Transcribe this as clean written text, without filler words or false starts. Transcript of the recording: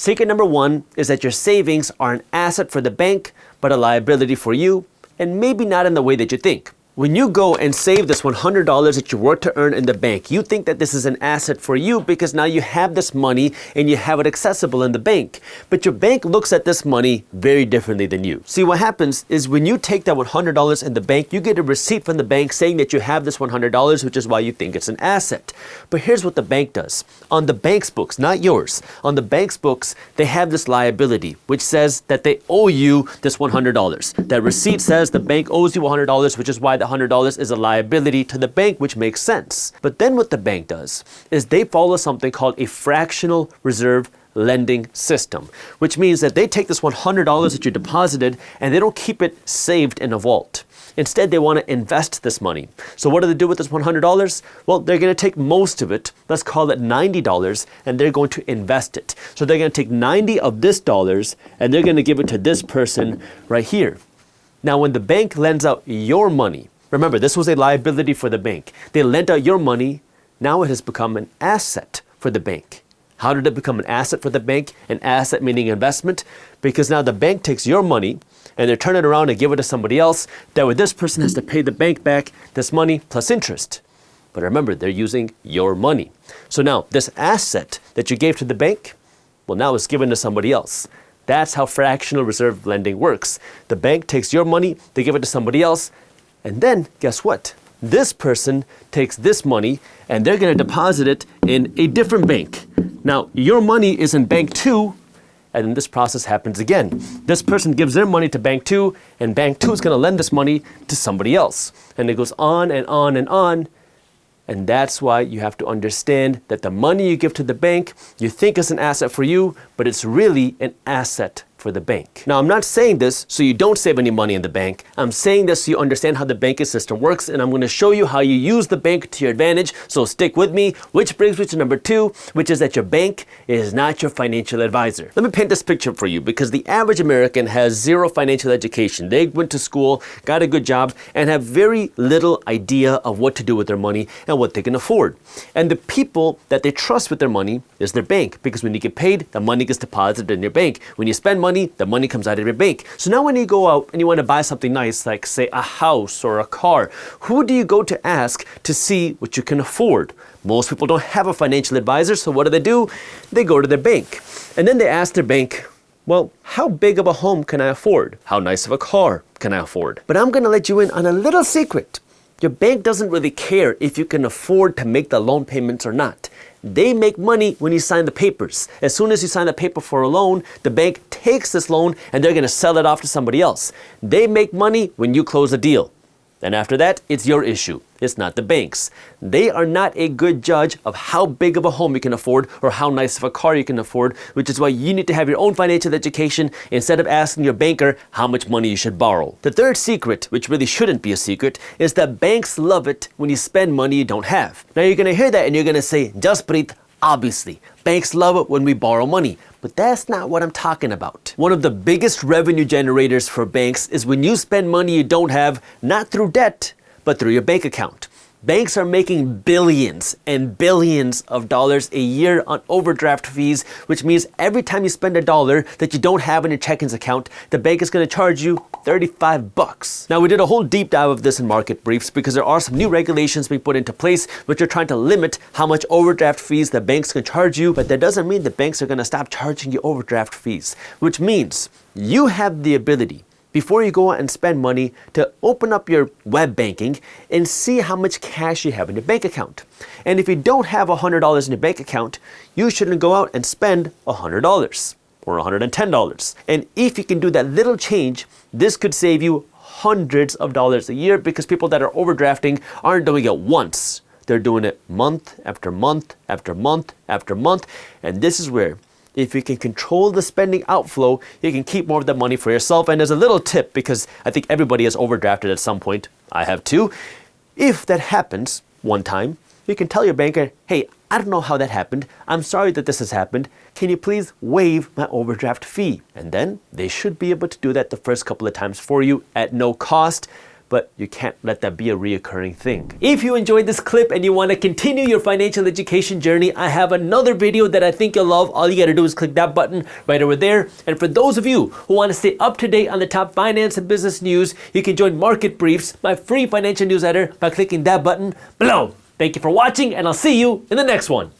Secret number one is that your savings are an asset for the bank, but a liability for you, and maybe not in the way that you think. When you go and save this $100 that you work to earn in the bank, you think that this is an asset for you because now you have this money and you have it accessible in the bank. But your bank looks at this money very differently than you. See, what happens is when you take that $100 in the bank, you get a receipt from the bank saying that you have this $100, which is why you think it's an asset. But here's what the bank does. On the bank's books, not yours, on the bank's books, they have this liability, which says that they owe you this $100. That receipt says the bank owes you $100, which is why the $100 is a liability to the bank, which makes sense. But then what the bank does is they follow something called a fractional reserve lending system, which means that they take this $100 that you deposited and they don't keep it saved in a vault. Instead, they want to invest this money. So what do they do with this $100? Well, they're going to take most of it, let's call it $90, and they're going to invest it. So they're going to take 90 of this dollars and they're going to give it to this person right here. Now, when the bank lends out your money, remember, this was a liability for the bank. They lent out your money. Now it has become an asset for the bank. How did it become an asset for the bank? An asset meaning investment. Because now the bank takes your money and they turn it around and give it to somebody else. That way this person has to pay the bank back this money plus interest. But remember, they're using your money. So now this asset that you gave to the bank, well, now it's given to somebody else. That's how fractional reserve lending works. The bank takes your money, they give it to somebody else. And then, guess what? This person takes this money and they're going to deposit it in a different bank. Now, your money is in bank 2, and then this process happens again. This person gives their money to bank 2, and bank 2 is going to lend this money to somebody else. And it goes on and on and on. And that's why you have to understand that the money you give to the bank, you think is an asset for you, but it's really an asset for the bank. Now, I'm not saying this so you don't save any money in the bank. I'm saying this so you understand how the banking system works, and I'm going to show you how you use the bank to your advantage. So stick with me, which brings me to number 2, which is that your bank is not your financial advisor. Let me paint this picture for you, because the average American has zero financial education. They went to school, got a good job, and have very little idea of what to do with their money and what they can afford. And the people that they trust with their money is their bank, because when you get paid, the money gets deposited in your bank. When you spend money, the money comes out of your bank. So now when you go out and you want to buy something nice, like say a house or a car, who do you go to ask to see what you can afford? Most people don't have a financial advisor, so what do? They go to their bank. And then they ask their bank, well, how big of a home can I afford? How nice of a car can I afford? But I'm going to let you in on a little secret. Your bank doesn't really care if you can afford to make the loan payments or not. They make money when you sign the papers. As soon as you sign the paper for a loan, the bank takes this loan and they're going to sell it off to somebody else. They make money when you close a deal. And after that, it's your issue. It's not the bank's. They are not a good judge of how big of a home you can afford or how nice of a car you can afford, which is why you need to have your own financial education instead of asking your banker how much money you should borrow. The third secret, which really shouldn't be a secret, is that banks love it when you spend money you don't have. Now you're going to hear that and you're going to say, Jaspreet, obviously, banks love it when we borrow money. But that's not what I'm talking about. One of the biggest revenue generators for banks is when you spend money you don't have, not through debt, but through your bank account. Banks are making billions and billions of dollars a year on overdraft fees, which means every time you spend a dollar that you don't have in your checkings account, the bank is going to charge you $35. Now, we did a whole deep dive of this in Market Briefs because there are some new regulations being put into place which are trying to limit how much overdraft fees the banks can charge you, but that doesn't mean the banks are going to stop charging you overdraft fees, which means you have the ability before you go out and spend money to open up your web banking and see how much cash you have in your bank account. And if you don't have $100 in your bank account, you shouldn't go out and spend $100 or $110. And if you can do that little change, this could save you hundreds of dollars a year, because people that are overdrafting aren't doing it once. They're doing it month after month after month after month. And this is where, if you can control the spending outflow, you can keep more of the money for yourself. And there's a little tip, because I think everybody has overdrafted at some point. I have too. If that happens one time, you can tell your banker, hey, I don't know how that happened. I'm sorry that this has happened. Can you please waive my overdraft fee? And then they should be able to do that the first couple of times for you at no cost. but you can't let that be a reoccurring thing. If you enjoyed this clip and you want to continue your financial education journey, I have another video that I think you'll love. All you got to do is click that button right over there. And for those of you who want to stay up to date on the top finance and business news, you can join Market Briefs, my free financial newsletter, by clicking that button below. Thank you for watching, and I'll see you in the next one.